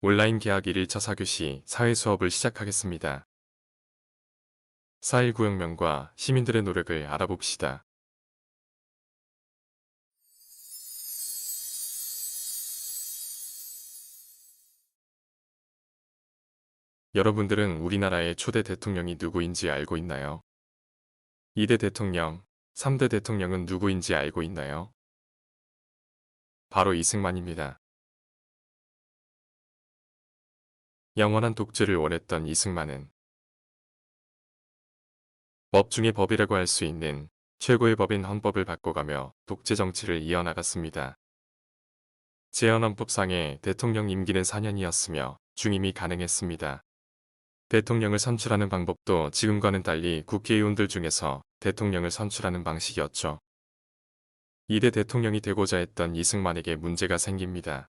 온라인 개학 1일차 사교시 사회 수업을 시작하겠습니다. 4.19 혁명과 시민들의 노력을 알아봅시다. 여러분들은 우리나라의 초대 대통령이 누구인지 알고 있나요? 2대 대통령, 3대 대통령은 누구인지 알고 있나요? 바로 이승만입니다. 영원한 독재를 원했던 이승만은 법 중의 법이라고 할 수 있는 최고의 법인 헌법을 바꿔가며 독재 정치를 이어나갔습니다. 제헌헌법상의 대통령 임기는 4년이었으며 중임이 가능했습니다. 대통령을 선출하는 방법도 지금과는 달리 국회의원들 중에서 대통령을 선출하는 방식이었죠. 2대 대통령이 되고자 했던 이승만에게 문제가 생깁니다.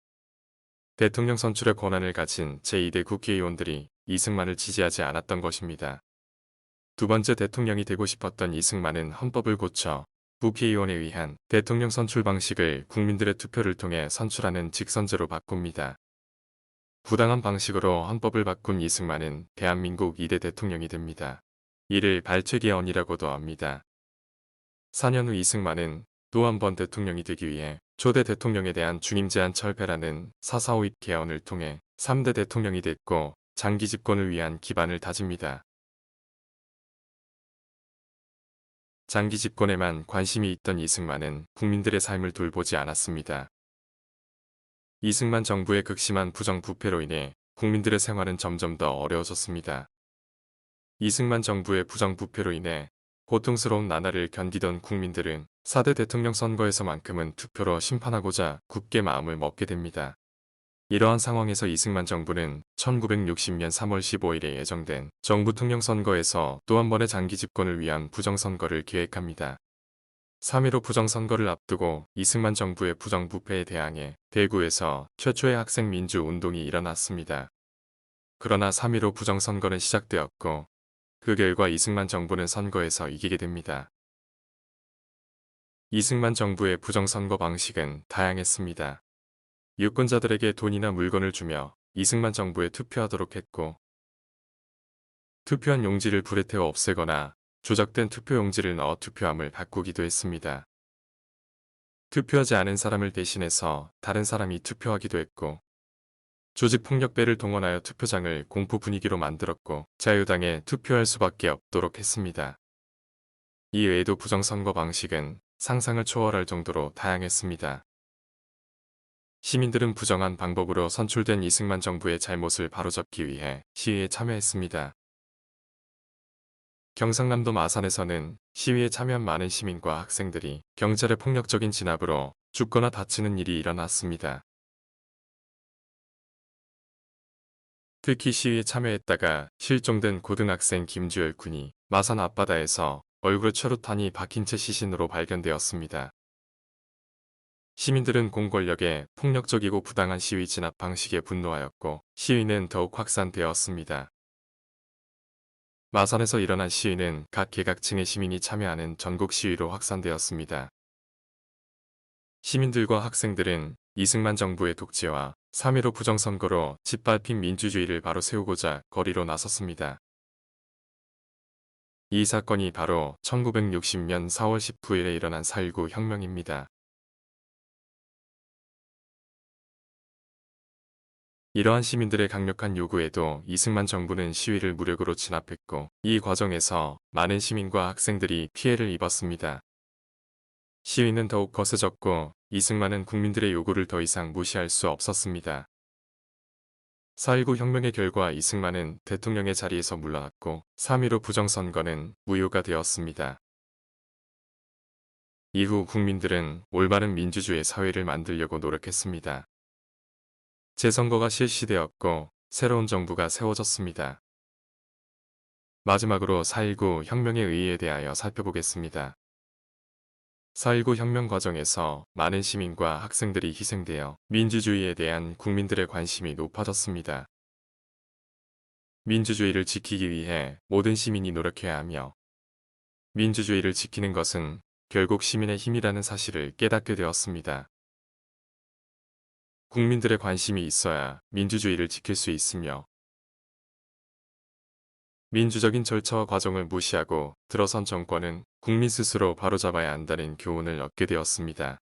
대통령 선출의 권한을 가진 제2대 국회의원들이 이승만을 지지하지 않았던 것입니다. 두 번째 대통령이 되고 싶었던 이승만은 헌법을 고쳐 국회의원에 의한 대통령 선출 방식을 국민들의 투표를 통해 선출하는 직선제로 바꿉니다. 부당한 방식으로 헌법을 바꾼 이승만은 대한민국 2대 대통령이 됩니다. 이를 발췌개헌이라고도 합니다. 4년 후 이승만은 또 한 번 대통령이 되기 위해 초대 대통령에 대한 중임 제한 철폐라는 4.4.5 개헌을 통해 3대 대통령이 됐고 장기 집권을 위한 기반을 다집니다. 장기 집권에만 관심이 있던 이승만은 국민들의 삶을 돌보지 않았습니다. 이승만 정부의 극심한 부정부패로 인해 국민들의 생활은 점점 더 어려워졌습니다. 이승만 정부의 부정부패로 인해 고통스러운 나날을 견디던 국민들은 4대 대통령 선거에서만큼은 투표로 심판하고자 굳게 마음을 먹게 됩니다. 이러한 상황에서 이승만 정부는 1960년 3월 15일에 예정된 정부통령 선거에서 또 한 번의 장기 집권을 위한 부정선거를 계획합니다. 3.15 부정선거를 앞두고 이승만 정부의 부정부패에 대항해 대구에서 최초의 학생민주운동이 일어났습니다. 그러나 3.15 부정선거는 시작되었고 그 결과 이승만 정부는 선거에서 이기게 됩니다. 이승만 정부의 부정선거 방식은 다양했습니다. 유권자들에게 돈이나 물건을 주며 이승만 정부에 투표하도록 했고 투표한 용지를 불에 태워 없애거나 조작된 투표용지를 넣어 투표함을 바꾸기도 했습니다. 투표하지 않은 사람을 대신해서 다른 사람이 투표하기도 했고 조직폭력배를 동원하여 투표장을 공포 분위기로 만들었고 자유당에 투표할 수밖에 없도록 했습니다. 이 외에도 부정선거 방식은 상상을 초월할 정도로 다양했습니다. 시민들은 부정한 방법으로 선출된 이승만 정부의 잘못을 바로잡기 위해 시위에 참여했습니다. 경상남도 마산에서는 시위에 참여한 많은 시민과 학생들이 경찰의 폭력적인 진압으로 죽거나 다치는 일이 일어났습니다. 특히 시위에 참여했다가 실종된 고등학생 김주열 군이 마산 앞바다에서 얼굴에 최루탄이 박힌 채 시신으로 발견되었습니다. 시민들은 공권력의 폭력적이고 부당한 시위 진압 방식에 분노하였고 시위는 더욱 확산되었습니다. 마산에서 일어난 시위는 각 계각층의 시민이 참여하는 전국 시위로 확산되었습니다. 시민들과 학생들은 이승만 정부의 독재와 3.15 부정선거로 짓밟힌 민주주의를 바로 세우고자 거리로 나섰습니다. 이 사건이 바로 1960년 4월 19일에 일어난 4.19 혁명입니다. 이러한 시민들의 강력한 요구에도 이승만 정부는 시위를 무력으로 진압했고 이 과정에서 많은 시민과 학생들이 피해를 입었습니다. 시위는 더욱 거세졌고 이승만은 국민들의 요구를 더 이상 무시할 수 없었습니다. 4.19 혁명의 결과 이승만은 대통령의 자리에서 물러났고 3.15 부정선거는 무효가 되었습니다. 이후 국민들은 올바른 민주주의 사회를 만들려고 노력했습니다. 재선거가 실시되었고 새로운 정부가 세워졌습니다. 마지막으로 4.19 혁명의 의의에 대하여 살펴보겠습니다. 4.19 혁명 과정에서 많은 시민과 학생들이 희생되어 민주주의에 대한 국민들의 관심이 높아졌습니다. 민주주의를 지키기 위해 모든 시민이 노력해야 하며 민주주의를 지키는 것은 결국 시민의 힘이라는 사실을 깨닫게 되었습니다. 국민들의 관심이 있어야 민주주의를 지킬 수 있으며 민주적인 절차와 과정을 무시하고 들어선 정권은 국민 스스로 바로잡아야 한다는 교훈을 얻게 되었습니다.